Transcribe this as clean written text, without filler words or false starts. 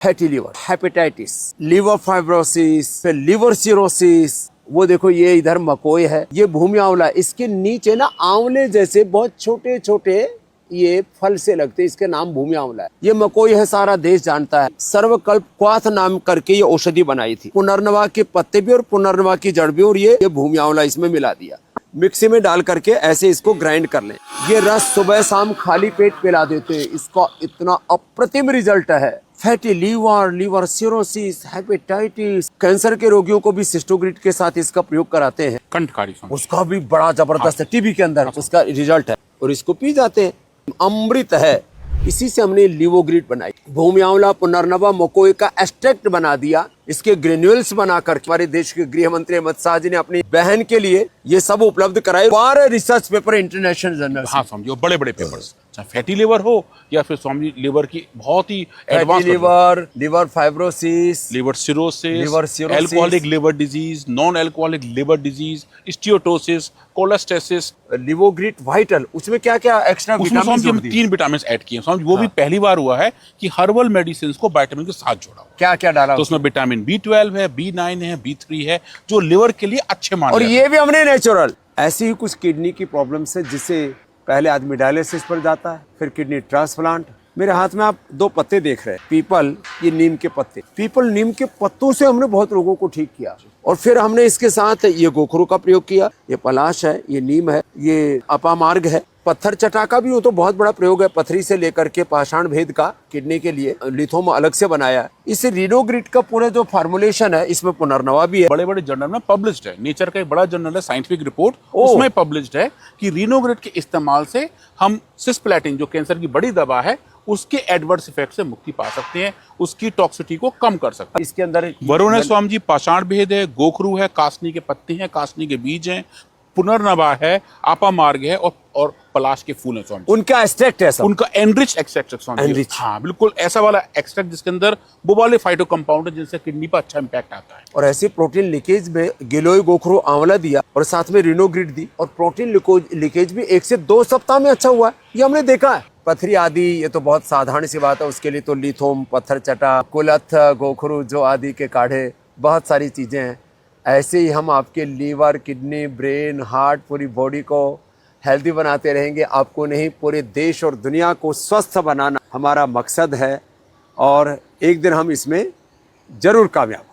Fatty liver, hepatitis, liver fibrosis, फिर liver cirrhosis. वो देखो ये इधर मकोई है, ये भूमि आंवला, इसके नीचे ना आंवले जैसे बहुत छोटे छोटे ये फल से लगते, इसके नाम भूमि आंवला है। ये मकोई है, सारा देश जानता है। सर्वकल्प क्वाथ नाम करके ये औषधि बनाई थी। पुनर्नवा के पत्ते भी और पुनर्नवा की जड़ भी, और ये भूमि आंवला इसमें मिला दिया। मिक्सी में डाल करके ऐसे इसको ग्राइंड कर लें। ये रस सुबह शाम खाली पेट पिला देते हैं। इसका इतना अप्रतिम रिजल्ट है। Fatty liver, liver cirrhosis, hepatitis, cancer के रोगियों को भी सिस्टोग्रिड के साथ इसका प्रयोग कराते हैं। कंठकारी उसका भी बड़ा जबरदस्त है, टीबी के अंदर उसका रिजल्ट है, और इसको पी जाते हैं। अमृत है। इसी से हमने लिवोग्रिड बनाई। भूमि आंवला, पुनर्नवा, मकोई का एक्सट्रैक्ट बना दिया। इसके ग्रेन्यूल्स बनाकर हमारे देश के गृह मंत्री अमित शाह जी ने अपनी बहन के लिए ये सब उपलब्ध कराए। 12 रिसर्च पेपर इंटरनेशनल जर्नल। हाँ समझिए, बड़े बड़े पेपर्स, चाहे फैटी लिवर हो या फिर स्वामी लिवर की बहुत ही advance liver, liver fibrosis, liver cirrhosis, alcoholic liver disease, non alcoholic liver disease, steatosis, cholestasis, Livogrit vital. उसमें क्या क्या एक्स्ट्रा विटामिन? हम 3 विटामिन ऐड किए। वो भी पहली बार हुआ है कि हर्बल मेडिसिन को विटामिन के साथ जोड़ा हुआ। क्या क्या डाला? तो उसमें विटामिन B12 है, B9 है, B3 है, जो लिवर के लिए अच्छे माने। और ये भी हमने नेचुरल। ऐसी ही कुछ किडनी की प्रॉब्लम्स है, जिससे पहले आदमी डायलिसिस पर जाता है, फिर किडनी ट्रांसप्लांट। मेरे हाथ में आप 2 पत्ते देख रहे हैं, पीपल, ये नीम के पत्ते। पीपल नीम के पत्तों से हमने बहुत लोगों को ठीक किया। और फिर हमने इसके साथ ये गोखरू का प्रयोग किया। ये पलाश है, ये नीम है, ये अपामार्ग है। पत्थर चटा का भी वो तो बहुत बड़ा प्रयोग है, पथरी से लेकर के पाषाण भेद का किडनी के लिए लिथोम अलग से बनाया है। इस रिनोग्रिड का पूरा जो फार्मुलेशन है, इसमें पुनर्नवा भी है। बड़े बड़े जर्नल में पब्लिश्ड है। नेचर का एक बड़ा जर्नल है, साइंटिफिक रिपोर्ट, उसमें पब्लिश्ड है कि रिनोग्रिड के इस्तेमाल से हम सिस्प्लेटिन, जो कैंसर की बड़ी दवा है, उसके एडवर्स इफेक्ट से मुक्ति पा सकते हैं, उसकी टॉक्सिसिटी को कम कर सकते हैं। इसके अंदर वरुण है स्वामी जी, पाषाण भेद है, गोखरू है, कासनी के पत्ते हैं, कासनी के बीज हैं, पुनर्नवा है, आपा मार्ग है, और पलाश के फूल हैं स्वामी। उनका एक्सट्रैक्ट है सब। उनका एनरिच एक्सट्रैक्ट है स्वामी। हाँ बिल्कुल, ऐसा वाला एक्सट्रैक्ट जिसके अंदर वो वाले फाइटो कंपाउंड है जिनसे किडनी पर अच्छा इंपैक्ट आता है। और ऐसी प्रोटीन लीकेज में गिलोय गोखरू आंवला दिया और साथ में रिनोग्रिड दी, और प्रोटीन लीकेज भी 1 से 2 सप्ताह में अच्छा हुआ। ये हमने देखा है। पथरी आदि, ये तो बहुत साधारण सी बात है। उसके लिए तो लिथोम, पत्थर चटा, कुलथ, गोखरू जो आदि के काढ़े, बहुत सारी चीजें हैं। ऐसे ही हम आपके लीवर, किडनी, ब्रेन, हार्ट, पूरी बॉडी को हेल्दी बनाते रहेंगे। आपको नहीं, पूरे देश और दुनिया को स्वस्थ बनाना हमारा मकसद है, और एक दिन हम इसमें जरूर कामयाब